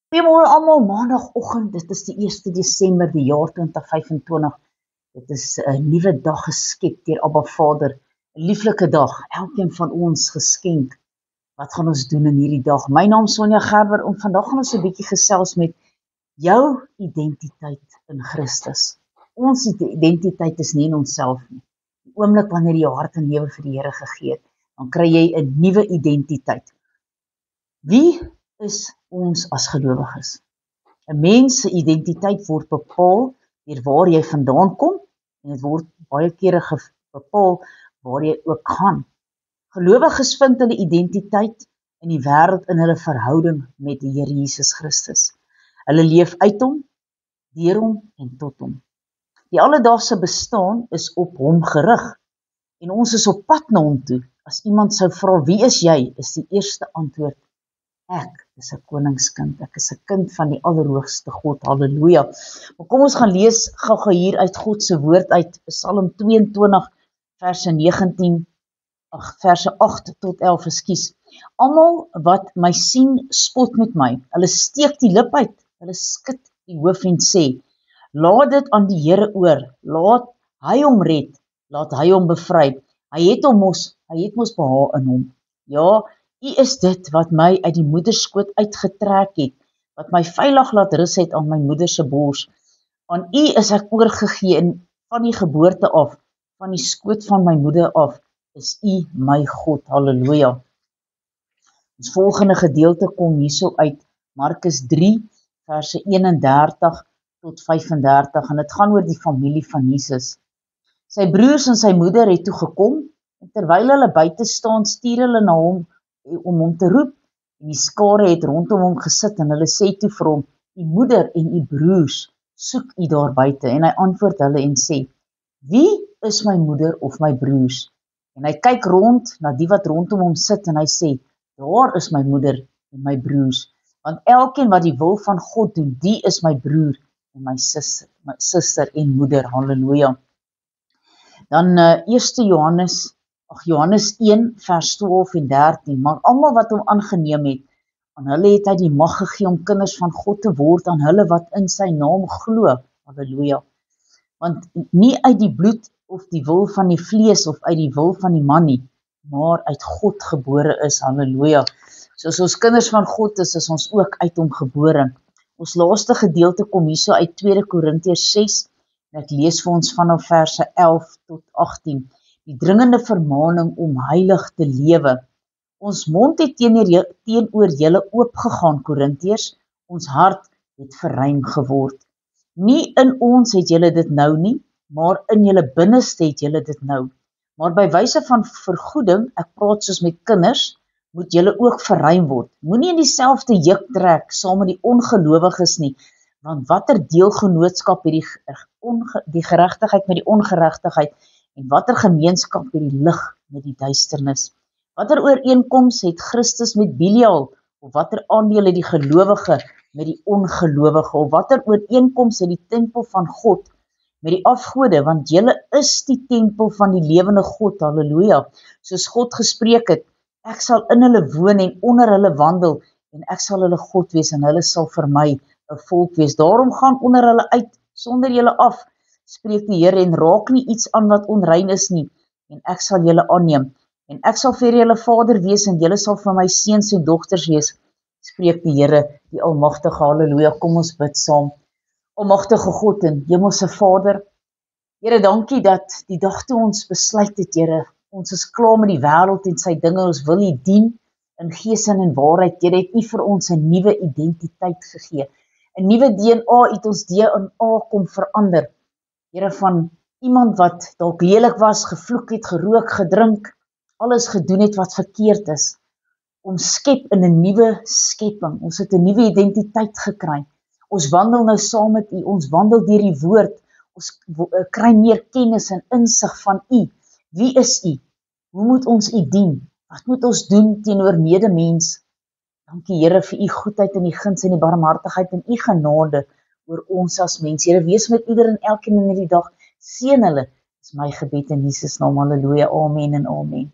Goeiemôre almal, maandagooggend, dit is die 1 Desember die jaar 2025. Dit is 'n nuwe dag geskep deur Abba Vader. 'n Lieflike dag, elkeen van ons geskenk. Wat gaan ons doen in hierdie dag? My naam is Sonja Gerber en vandag gaan ons 'n bietjie gesels met jou identiteit in Christus. Ons identiteit is nie in onsself nie. Die oomblik wanneer jy jou hart en lewe vir die Here gegee het, dan kry jy 'n nuwe identiteit. Wie is ons as gelowiges? 'n Mens se identiteit word bepaal deur waar jy vandaan kom en dit word baie kere bepaal waar jy ook gaan. Gelowiges vind hulle identiteit in die wêreld in hulle verhouding met die Here Jesus Christus. Hulle leef uit hom, deur hom en tot hom. Die alledaagse bestaan is op hom gerig en ons is op pad na hom toe. As iemand sou vra, wie is jy? Is die eerste antwoord, ek is 'n koningskind, ek is 'n kind van die Allerhoogste God, halleluja. Maar kom ons gaan lees gou hier uit God se woord uit Psalm 22 verse 8 tot 11, ekskuus. Almal wat my sien, spot met my. Hulle steek die lip uit, hulle skud die hoof en sê, laat dit aan die Here oor, laat hy hom red, laat hy hom bevry. Hy het mos behaag in hom. Ja, U is dit wat my uit die moederskoot uitgetrek het, wat my veilig laat rus het aan my moeder se bors. Aan U is ek oorgegee en van die geboorte af, van die skoot van my moeder af, is U my God, halleluja. Ons volgende gedeelte kom hierso uit Markus 3, verse 31 tot 35, en dit gaan oor die familie van Jesus. Sy broers en sy moeder het toe gekom, en terwyl hulle buite staan, stuur hulle na hom, om hom te roep, en die skare het rondom hom gesit, en hulle sê toe vir hom, U moeder en U broers soek U daar buite, en hy antwoord hulle en sê, wie is my moeder of my broers? En hy kyk rond na die wat rondom hom sit, en hy sê, daar is my moeder en my broers, want elkeen wat die wil van God doen, die is my broer en my suster en moeder, halleluja. Dan 1 Johannes 1 vers 12 en 13, maar almal wat hom aangeneem het, aan hulle het hy die mag gegee om kinders van God te word, aan hulle wat in sy naam glo, halleluja. Want nie uit die bloed of die wil van die vlees of uit die wil van die man nie, maar uit God gebore is, halleluja. Soos ons kinders van God is ons ook uit hom gebore. Ons laaste gedeelte kom hierso uit 2 Korintiërs 6, en ek lees vir ons vanaf verse 11 tot 18. Die dringende vermaning om heilig te lewe. Ons mond het teenoor julle oopgegaan, Korintiërs, ons hart het verruim geword. Nie in ons het julle dit nou nie, maar in julle binneste het julle dit nou. Maar by wyse van vergoeding, ek praat soos met kinders, moet julle ook verruim word. Moenie in dieselfde juk trek saam met die ongelowiges nie, want watter deelgenootskap het die geregtigheid met die ongeregtigheid, en watter gemeenskap het die lig met die duisternis? Watter ooreenkoms het Christus met Belial, of watter aandeel het die gelowige met die ongelowige, of watter ooreenkoms het die tempel van God met die afgode, want julle is die tempel van die lewende God, halleluja. Soos God gespreek het, ek sal in hulle woon en onder hulle wandel, en ek sal hulle God wees, en hulle sal vir my 'n volk wees. Daarom gaan onder hulle uit, sonder julle af, spreek die Here, en raak nie iets aan wat onrein is nie, en ek sal julle aanneem, en ek sal vir julle Vader wees, en julle sal vir my seuns en dogters wees, spreek die Here, die Almagtige, halleluja. Kom ons bid saam. Almagtige God en Hemelse Vader, Here, dankie dat die dag toe ons besluit het, Here, ons is klaar met die wêreld en sy dinge, ons wil U dien in gees en in waarheid. Here, het U vir ons 'n nuwe identiteit gegee, 'n nuwe DNA het ons DNA kom verander. Here, van iemand wat dalk lelik was, gevloek het, gerook, gedrink, alles gedoen het wat verkeerd is, om skep in 'n nuwe skepping. Ons het 'n nuwe identiteit gekry. Ons wandel nou saam met U, ons wandel deur die woord, ons kry meer kennis en insig van U. Wie is U? Hoe moet ons U dien? Wat moet ons doen teenoor medemens? Dankie Here vir U goedheid en U guns en U barmhartigheid en U genade oor ons as mens. Here, wees met ieder en elkeen in hierdie dag. Seën hulle, is my gebed in Jesus naam, halleluja, amen en amen.